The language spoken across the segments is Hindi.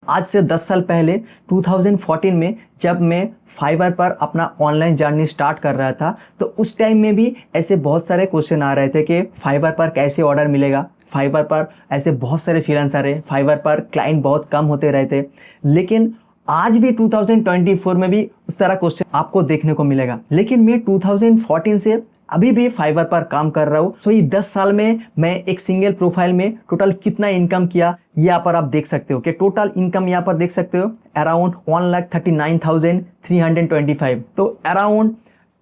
आज से 10 साल पहले 2014 में जब मैं फाइवर पर अपना ऑनलाइन जर्नी स्टार्ट कर रहा था तो उस टाइम में भी ऐसे बहुत सारे क्वेश्चन आ रहे थे कि फाइवर पर कैसे ऑर्डर मिलेगा। फाइवर पर ऐसे बहुत सारे फ्रीलांसर हैं, फाइवर पर क्लाइंट बहुत कम होते रहे थे। लेकिन आज भी 2024 में भी उस तरह क्वेश्चन आपको देखने को मिलेगा। लेकिन मैं 2014 से अभी भी फाइवर पर काम कर रहा हूँ। ये 10 साल में मैं एक सिंगल प्रोफाइल में टोटल कितना इनकम किया यहाँ पर आप देख सकते हो कि टोटल इनकम यहाँ पर देख सकते हो अराउंड 1,39,325। तो अराउंड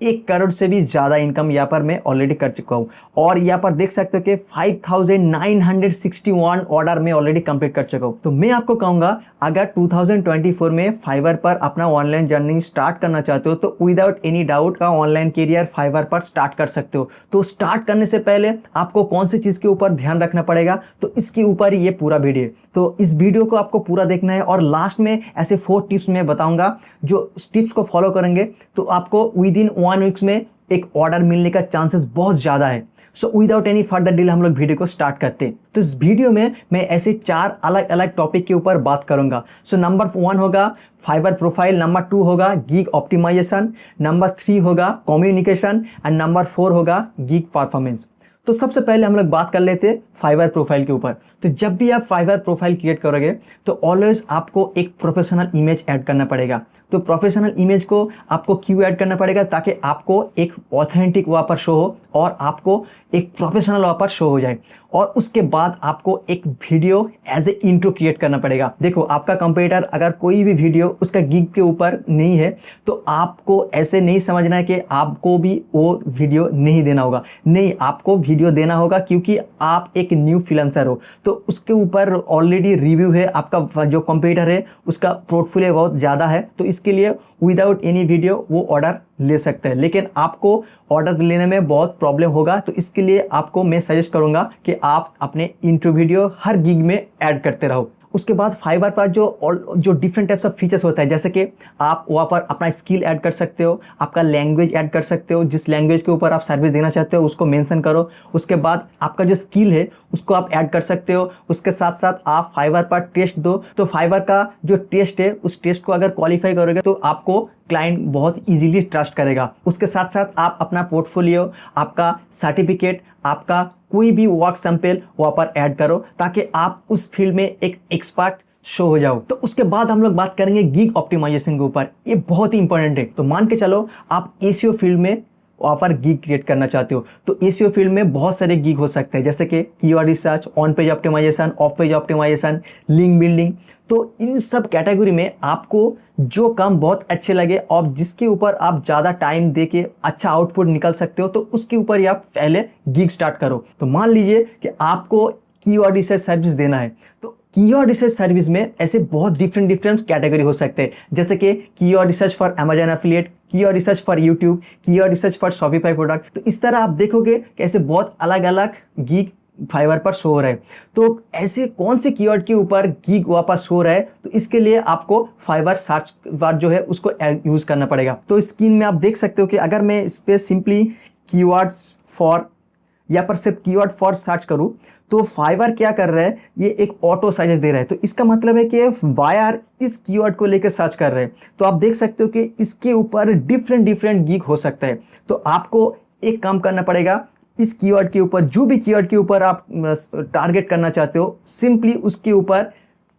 1 करोड़ से भी ज़्यादा इनकम यहाँ पर मैं ऑलरेडी कर चुका हूँ। और यहाँ पर देख सकते हो कि 5,961 ऑर्डर मैं ऑलरेडी कंप्लीट कर चुका हूँ। तो मैं आपको कहूँगा अगर 2024 में फाइवर पर अपना ऑनलाइन जर्नी स्टार्ट करना चाहते हो तो विदाउट एनी डाउट का ऑनलाइन करियर फाइवर पर स्टार्ट कर सकते हो। तो स्टार्ट करने से पहले आपको कौन सी चीज़ के ऊपर ध्यान रखना पड़ेगा, तो इसके ऊपर ये पूरा वीडियो। तो इस वीडियो को आपको पूरा देखना है और लास्ट में ऐसे 4 टिप्स मैं बताऊँगा। जो टिप्स को फॉलो करेंगे तो आपको विद इन 1 वीक्स में एक ऑर्डर मिलने का चांसेस बहुत ज़्यादा है। So without any further delay हम लोग वीडियो को स्टार्ट करते हैं। तो इस वीडियो में मैं ऐसे 4 अलग अलग टॉपिक के ऊपर बात करूंगा। सो नंबर 1 होगा फाइवर प्रोफाइल, नंबर 2 होगा गिग ऑप्टिमाइजेशन, नंबर 3 होगा कम्युनिकेशन एंड नंबर 4 होगा गिग परफॉर्मेंस। तो सबसे पहले हम लोग बात कर लेते हैं फाइवर प्रोफाइल के ऊपर। तो जब भी आप फाइवर प्रोफाइल क्रिएट करोगे तो ऑलवेज आपको एक प्रोफेशनल इमेज ऐड करना पड़ेगा। तो प्रोफेशनल इमेज को आपको क्यों ऐड करना पड़ेगा, ताकि आपको एक ऑथेंटिक वहाँ पर शो हो और आपको एक प्रोफेशनल वहाँ पर शो हो जाए। और उसके बाद आपको एक video as a intro create करना पड़ेगा। देखो आपका कंप्यूटर अगर कोई भी वीडियो उसका गिग के ऊपर नहीं है तो आपको ऐसे नहीं समझना है कि आपको भी वो वीडियो नहीं देना होगा। नहीं, आपको वीडियो देना होगा क्योंकि आप एक न्यू फ्रीलांसर हो। तो उसके ऊपर ऑलरेडी रिव्यू है, आपका जो कंप्यूटर है उसका पोर्टफोलियो बहुत ज़्यादा है। तो इसके लिए विदाउट एनी वीडियो वो ऑर्डर ले सकते हैं। लेकिन आपको ऑर्डर लेने में बहुत प्रॉब्लम होगा। तो इसके लिए आपको मैं सजेस्ट करूंगा कि आप अपने इंट्रो वीडियो हर गिग में ऐड करते रहो। उसके बाद फाइवर पर जो डिफरेंट टाइप्स ऑफ फीचर्स होता है, जैसे कि आप वहाँ पर अपना स्किल ऐड कर सकते हो, आपका लैंग्वेज ऐड कर सकते हो, जिस लैंग्वेज के ऊपर आप सर्विस देना चाहते हो उसको मेंशन करो। उसके बाद आपका जो स्किल है उसको आप ऐड कर सकते हो। उसके साथ साथ आप फाइवर पर टेस्ट दो। तो फाइवर का जो टेस्ट है उस टेस्ट को अगर क्वालिफाई करोगे तो आपको क्लाइंट बहुत इजीली ट्रस्ट करेगा। उसके साथ साथ आप अपना पोर्टफोलियो, आपका सर्टिफिकेट, आपका कोई भी वर्क सैंपल वहाँ पर ऐड करो ताकि आप उस फील्ड में एक एक्सपर्ट शो हो जाओ। तो उसके बाद हम लोग बात करेंगे गिग ऑप्टिमाइजेशन के ऊपर। ये बहुत ही इंपॉर्टेंट है। तो मान के चलो आप एसईओ फील्ड में वहाँ पर गिग क्रिएट करना चाहते हो। तो एसईओ फील्ड में बहुत सारे गिग हो सकते हैं, जैसे कि keyword research, on page optimisation, off page optimisation, link building. तो इन सब कैटेगरी में आपको जो काम बहुत अच्छे लगे और जिसके ऊपर आप ज़्यादा टाइम दे के अच्छा आउटपुट निकल सकते हो तो उसके ऊपर ही आप पहले गिग स्टार्ट करो। तो मान लीजिए कि आपको कीवर्ड रिसर्च सर्विस देना है। तो कीवर्ड रिसर्च सर्विस में ऐसे बहुत डिफरेंट कैटेगरी हो सकते हैं, जैसे कि keyword research for Amazon affiliate, keyword research for YouTube, keyword research for Shopify product. तो इस तरह आप देखोगे कि ऐसे बहुत अलग अलग गिग फाइवर पर शो हो रहा है। तो ऐसे कौन से कीवर्ड के ऊपर गिग वापस शो रहा है, तो इसके लिए आपको फाइवर सर्च बार जो है उसको यूज करना पड़ेगा। तो स्क्रीन में आप देख सकते हो कि अगर मैं इस पर सिंपली कीवर्ड्स फॉर या पर सिर्फ कीवर्ड फॉर सर्च करूं तो फाइवर क्या कर रहा है, ये एक ऑटो सजेस्ट दे रहा है। तो इसका मतलब है कि वायर इस कीवर्ड को लेकर सर्च कर रहे हैं। तो आप देख सकते हो कि इसके ऊपर डिफरेंट गिग हो सकता है। तो आपको एक काम करना पड़ेगा, इस कीवर्ड के ऊपर जो भी कीवर्ड के ऊपर आप टारगेट करना चाहते हो सिंपली उसके ऊपर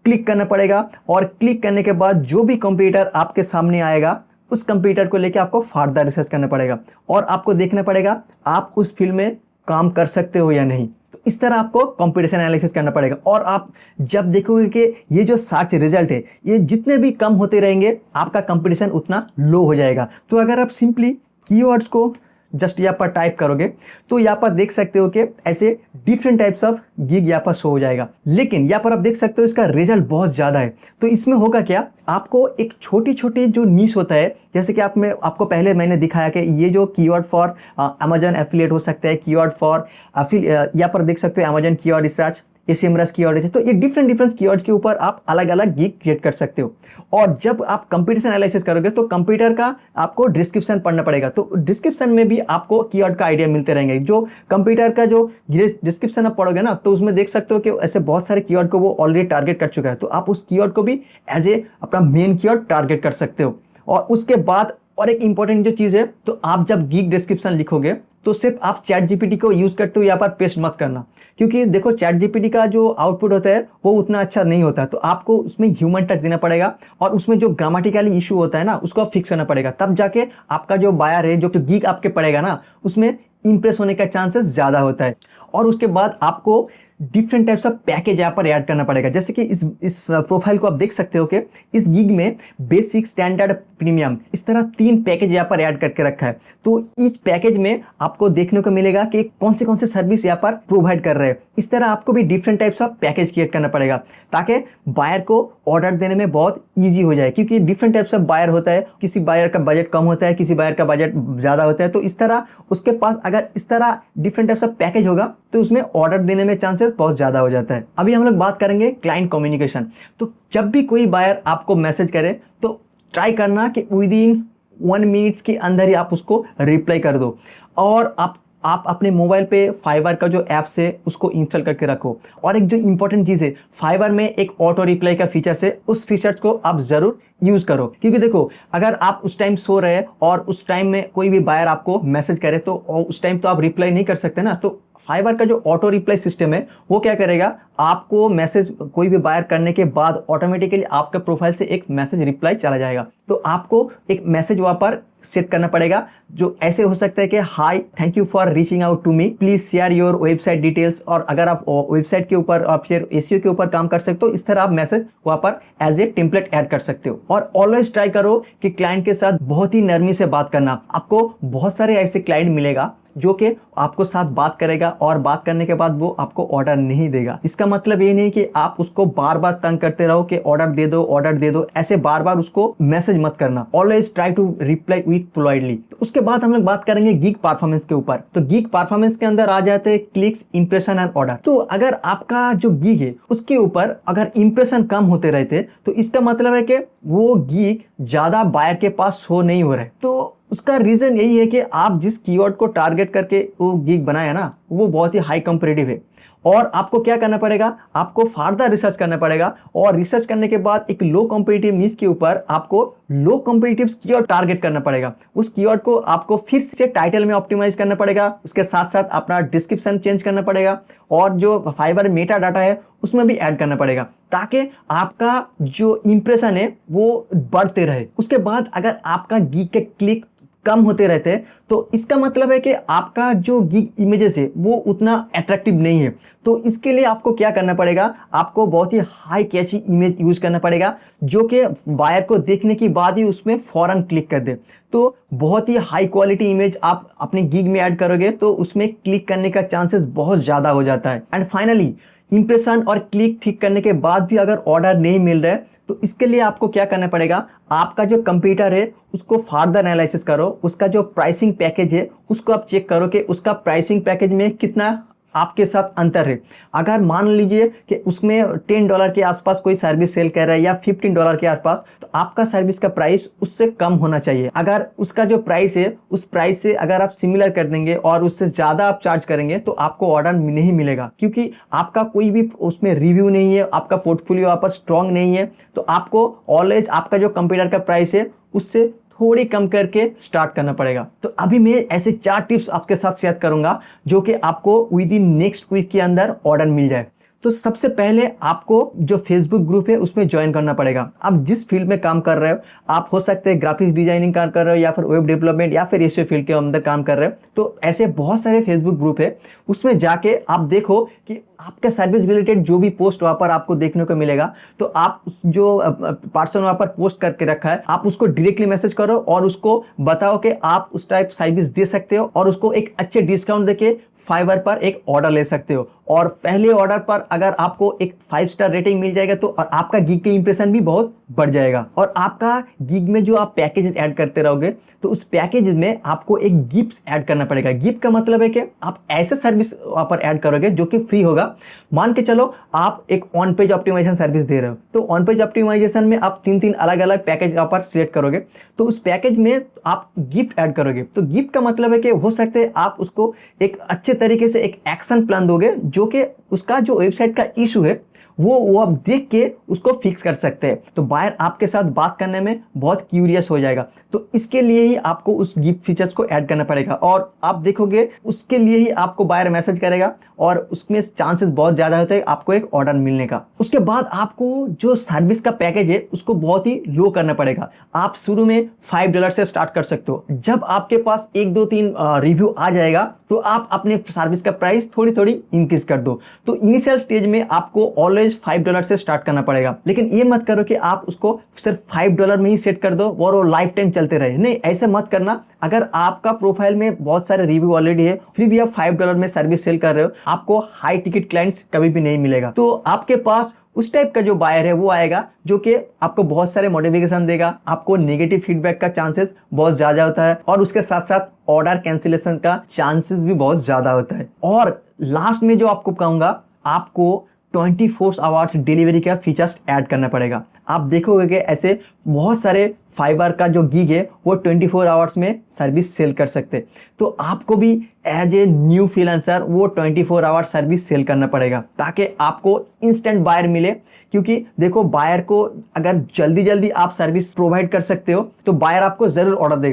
क्लिक करना पड़ेगा। और क्लिक करने के बाद जो भी कंप्यूटर आपके सामने आएगा उस कंप्यूटर को लेकर आपको फर्दर रिसर्च करना पड़ेगा और आपको देखना पड़ेगा आप उस फील्ड में काम कर सकते हो या नहीं। तो इस तरह आपको कंपटीशन एनालिसिस करना पड़ेगा। और आप जब देखोगे कि ये जो सर्च रिजल्ट है ये जितने भी कम होते रहेंगे आपका कंपटीशन उतना लो हो जाएगा। तो अगर आप सिंपली कीवर्ड्स को जस्ट यहाँ पर टाइप करोगे तो यहाँ पर देख सकते हो कि ऐसे डिफरेंट टाइप्स ऑफ गिग यहाँ पर शो हो जाएगा। लेकिन यहाँ पर आप देख सकते हो इसका रिजल्ट बहुत ज़्यादा है। तो इसमें होगा क्या, आपको एक छोटी जो नीश होता है, जैसे कि आपको पहले मैंने दिखाया कि ये जो कीवर्ड फॉर अमेजन एफिलिएट हो सकता है, कीवर्ड फॉर यहाँ पर देख सकते हो अमेजन कीवर्ड रिसर्च, एसएमआरएस कीवर्ड है, तो ये डिफरेंट डिफरेंट कीवर्ड्स के ऊपर आप अलग अलग गिग क्रिएट कर सकते हो। और जब आप कंपटीशन एनालिसिस करोगे तो कंप्यूटर का आपको डिस्क्रिप्शन पढ़ना पड़ेगा, तो डिस्क्रिप्शन में भी आपको कीवर्ड का आइडिया मिलते रहेंगे। जो कंप्यूटर का जो डिस्क्रिप्शन आप पढ़ोगे ना, तो उसमें देख सकते हो कि ऐसे बहुत सारे कीवर्ड को वो ऑलरेडी टारगेट कर चुका है, तो आप उस कीवर्ड को भी एज ए अपना मेन कीवर्ड टारगेट कर सकते हो। और उसके बाद और एक इंपॉर्टेंट जो चीज़ है, तो आप जब गिग डिस्क्रिप्शन लिखोगे तो सिर्फ आप चैट जीपीटी को यूज़ करते हो, यहाँ पर पेस्ट मत करना, क्योंकि देखो चैट जीपीटी का जो आउटपुट होता है वो उतना अच्छा नहीं होता, तो आपको उसमें ह्यूमन टच देना पड़ेगा और उसमें जो ग्रामेटिकली इशू होता है ना उसको फिक्स करना पड़ेगा, तब जाके आपका जो बायर है, जो गिग आपके पड़ेगा ना, उसमें इंप्रेस होने का चांसेस ज़्यादा होता है। और उसके बाद आपको डिफरेंट टाइप्स ऑफ पैकेज यहाँ पर ऐड करना पड़ेगा, जैसे कि इस प्रोफाइल को आप देख सकते हो कि इस गिग में बेसिक, स्टैंडर्ड, प्रीमियम, इस तरह 3 पैकेज यहाँ पर ऐड करके रखा है। तो इस पैकेज में आपको देखने को मिलेगा कि कौन से सर्विस यहाँ पर प्रोवाइड कर रहे हैं। इस तरह आपको भी different types of package create करना पड़ेगा ताकि बायर को ऑर्डर देने में बहुत ईजी हो जाए, क्योंकि डिफरेंट टाइप्स ऑफ बायर होता है, किसी बायर का बजट कम होता है, किसी बायर का बजट ज़्यादा होता है, तो इस तरह उसके पास अगर इस तरह डिफरेंट टाइप्स ऑफ पैकेज होगा तो उसमें ऑर्डर देने में चांसेस बहुत ज़्यादा हो जाता है। अभी हम लोग बात करेंगे क्लाइंट कम्युनिकेशन। तो जब भी कोई बायर आपको मैसेज करे तो ट्राई करना कि विद इन 1 मिनट्स के अंदर ही आप उसको रिप्लाई कर दो, और आप अपने मोबाइल पे फाइवर का जो ऐप्स है उसको इंस्टॉल करके रखो। और एक जो इंपॉर्टेंट चीज़ है, फाइवर में एक ऑटो रिप्लाई का फीचर्स है, उस फीचर्स को आप ज़रूर यूज़ करो, क्योंकि देखो अगर आप उस टाइम सो रहे और उस टाइम में कोई भी बायर आपको मैसेज करे तो उस टाइम तो आप रिप्लाई नहीं कर सकते ना, तो फाइवर का जो ऑटो रिप्लाई सिस्टम है वो क्या करेगा, आपको मैसेज कोई भी बायर करने के बाद ऑटोमेटिकली आपके प्रोफाइल से एक मैसेज रिप्लाई चला जाएगा। तो आपको एक मैसेज वहाँ पर सेट करना पड़ेगा, जो ऐसे हो सकता है कि hi, thank you for reaching out to me, please share your website details. और अगर आप वेबसाइट के ऊपर आप फिर एसईओ के ऊपर काम कर सकते हो, इस तरह आप मैसेज वहाँ पर एज ए टेम्पलेट ऐड कर सकते हो। और ऑलवेज ट्राई करो कि क्लाइंट के साथ बहुत ही नरमी से बात करना। आपको बहुत सारे ऐसे क्लाइंट मिलेगा जो कि आपको साथ बात करेगा और बात करने के बाद वो आपको ऑर्डर नहीं देगा। इसका मतलब ये नहीं कि आप उसको बार बार तंग करते रहो कि ऑर्डर दे दो, ऑर्डर दे दो, ऐसे बार बार उसको मैसेज मत करना। Always try to reply with politely. तो उसके बाद हम लोग बात करेंगे गिग परफॉर्मेंस के ऊपर। तो गिग परफॉर्मेंस के अंदर आ जाते हैं क्लिक्स, इंप्रेशन एंड ऑर्डर। तो अगर आपका जो गिग है उसके ऊपर अगर इंप्रेशन कम होते रहते तो इसका मतलब है कि वो गिग ज्यादा बायर के पास शो नहीं हो रहे। तो उसका रीज़न यही है कि आप जिस कीवर्ड को टारगेट करके वो गिग बनाया ना, वो बहुत ही हाई कॉम्पिटिटिव है। और आपको क्या करना पड़ेगा, आपको फर्दर रिसर्च करना पड़ेगा, और रिसर्च करने के बाद एक लो कॉम्पिटिटिव नीश के ऊपर आपको लो कॉम्पिटिटिव कीवर्ड टारगेट करना पड़ेगा। उस कीवर्ड को आपको फिर से टाइटल में ऑप्टिमाइज करना पड़ेगा, उसके साथ साथ अपना डिस्क्रिप्शन चेंज करना पड़ेगा, और जो फाइवर मेटा डाटा है उसमें भी ऐड करना पड़ेगा, ताकि आपका जो इंप्रेशन है वो बढ़ते रहे। उसके बाद अगर आपका गिग के क्लिक कम होते रहते हैं तो इसका मतलब है कि आपका जो गिग इमेजेस है वो उतना अट्रैक्टिव नहीं है। तो इसके लिए आपको क्या करना पड़ेगा, आपको बहुत ही हाई कैची इमेज यूज करना पड़ेगा, जो कि बायर को देखने के बाद ही उसमें फौरन क्लिक कर दे। तो बहुत ही हाई क्वालिटी इमेज आप अपने गिग में ऐड करोगे तो उसमें क्लिक करने का चांसेस बहुत ज़्यादा हो जाता है। एंड फाइनली इंप्रेशन और क्लिक ठीक करने के बाद भी अगर ऑर्डर नहीं मिल रहा है तो इसके लिए आपको क्या करना पड़ेगा, आपका जो कंप्यूटर है उसको फर्दर एनालिसिस करो, उसका जो प्राइसिंग पैकेज है उसको आप चेक करो कि उसका प्राइसिंग पैकेज में कितना आपके साथ अंतर है। अगर मान लीजिए कि उसमें $10 के आसपास कोई सर्विस सेल कर रहा है या $15 के आसपास, तो आपका सर्विस का प्राइस उससे कम होना चाहिए। अगर उसका जो प्राइस है उस प्राइस से अगर आप सिमिलर कर देंगे और उससे ज़्यादा आप चार्ज करेंगे तो आपको ऑर्डर नहीं मिलेगा, क्योंकि आपका कोई भी उसमें रिव्यू नहीं है, आपका पोर्टफोलियो आप स्ट्रॉन्ग नहीं है। तो आपको ऑलवेज आपका जो कंप्यूटर का प्राइस है उससे थोड़ी कम करके स्टार्ट करना पड़ेगा। तो अभी मैं ऐसे 4 टिप्स आपके साथ शेयर करूंगा जो कि आपको विद इन नेक्स्ट वीक के अंदर ऑर्डर मिल जाए। तो सबसे पहले आपको जो फेसबुक ग्रुप है उसमें ज्वाइन करना पड़ेगा। आप जिस फील्ड में काम कर रहे हो, आप हो सकते हैं ग्राफिक्स डिजाइनिंग काम कर रहे हो या फिर वेब डेवलपमेंट या फिर एसईओ फील्ड के अंदर काम कर रहे हो, तो ऐसे बहुत सारे फेसबुक ग्रुप है, उसमें जाके आप देखो कि आपके सर्विस रिलेटेड जो भी पोस्ट वहाँ पर आपको देखने को मिलेगा, तो आप जो पर्सन वहाँ पर पोस्ट करके रखा है आप उसको डायरेक्टली मैसेज करो और उसको बताओ कि आप उस टाइप सर्विस दे सकते हो और उसको एक अच्छे डिस्काउंट देके फाइवर पर एक ऑर्डर ले सकते हो। और पहले ऑर्डर पर अगर आपको एक 5 स्टार रेटिंग मिल जाएगा तो आपका गिग के इंप्रेशन भी बहुत बढ़ जाएगा। और आपका गिग में जो आप पैकेजेस ऐड करते रहोगे तो उस पैकेज में आपको एक गिफ्ट ऐड करना पड़ेगा। गिफ्ट का मतलब है कि आप ऐसे सर्विस वहाँ पर ऐड करोगे जो कि फ्री होगा। मान के चलो आप एक ऑन पेज ऑप्टिमाइजेशन सर्विस दे रहे हो, तो ऑन पेज ऑप्टिमाइजेशन में आप 3 अलग अलग पैकेज यहाँ पर सिलेक्ट करोगे, तो उस पैकेज में आप गिफ्ट ऐड करोगे। तो गिफ्ट का मतलब है कि हो सकते हैं आप उसको एक अच्छे तरीके से एक एक्शन प्लान दोगे जो कि उसका जो वेबसाइट का इशू है वो आप देख के उसको फिक्स कर सकते हैं। तो बायर आपके साथ बात करने में बहुत क्यूरियस हो जाएगा। तो इसके लिए ही आपको उस गिफ्ट फीचर्स को ऐड करना पड़ेगा और आप देखोगे उसके लिए ही आपको बायर मैसेज करेगा और उसमें चांसेस बहुत ज़्यादा होते हैं आपको एक ऑर्डर मिलने का। उसके बाद आपको जो सर्विस का पैकेज है उसको बहुत ही लो करना पड़ेगा। आप शुरू में $5 से स्टार्ट कर सकते हो। जब आपके पास 1 2 3 रिव्यू आ जाएगा तो आप अपने सर्विस का प्राइस थोड़ी थोड़ी इंक्रीज कर दो। तो इनिशियल स्टेज में आपको ऑलवेज $5 से स्टार्ट करना पड़ेगा। लेकिन ये मत करो कि आप उसको सिर्फ $5 में ही सेट कर दो और वो लाइफ टाइम चलते रहे। नहीं, ऐसे मत करना। अगर आपका प्रोफाइल में बहुत सारे रिव्यू ऑलरेडी है फिर भी आप $5 में सर्विस सेल कर रहे हो, आपको हाई टिकट क्लाइंट्स कभी भी नहीं मिलेगा। तो आपके पास उस टाइप का जो बायर है वो आएगा जो कि आपको बहुत सारे मॉडिफिकेशन देगा, आपको नेगेटिव फीडबैक का चांसेस बहुत ज्यादा होता है और उसके साथ साथ ऑर्डर कैंसिलेशन का चांसेस भी बहुत ज्यादा होता है। और लास्ट में जो आपको कहूंगा, आपको 24 आवर्स डिलीवरी का फीचर्स ऐड करना पड़ेगा। आप देखोगे कि ऐसे बहुत सारे फाइवर का जो गिग है वो 24 आवर्स में सर्विस सेल कर सकते, तो आपको भी एज ए न्यू फ्रीलांसर वो 24 आवर्स सर्विस सेल करना पड़ेगा ताकि आपको इंस्टेंट बायर मिले। क्योंकि देखो, बायर को अगर जल्दी जल्दी आप सर्विस प्रोवाइड कर सकते हो तो बायर आपको जरूर ऑर्डर देगा।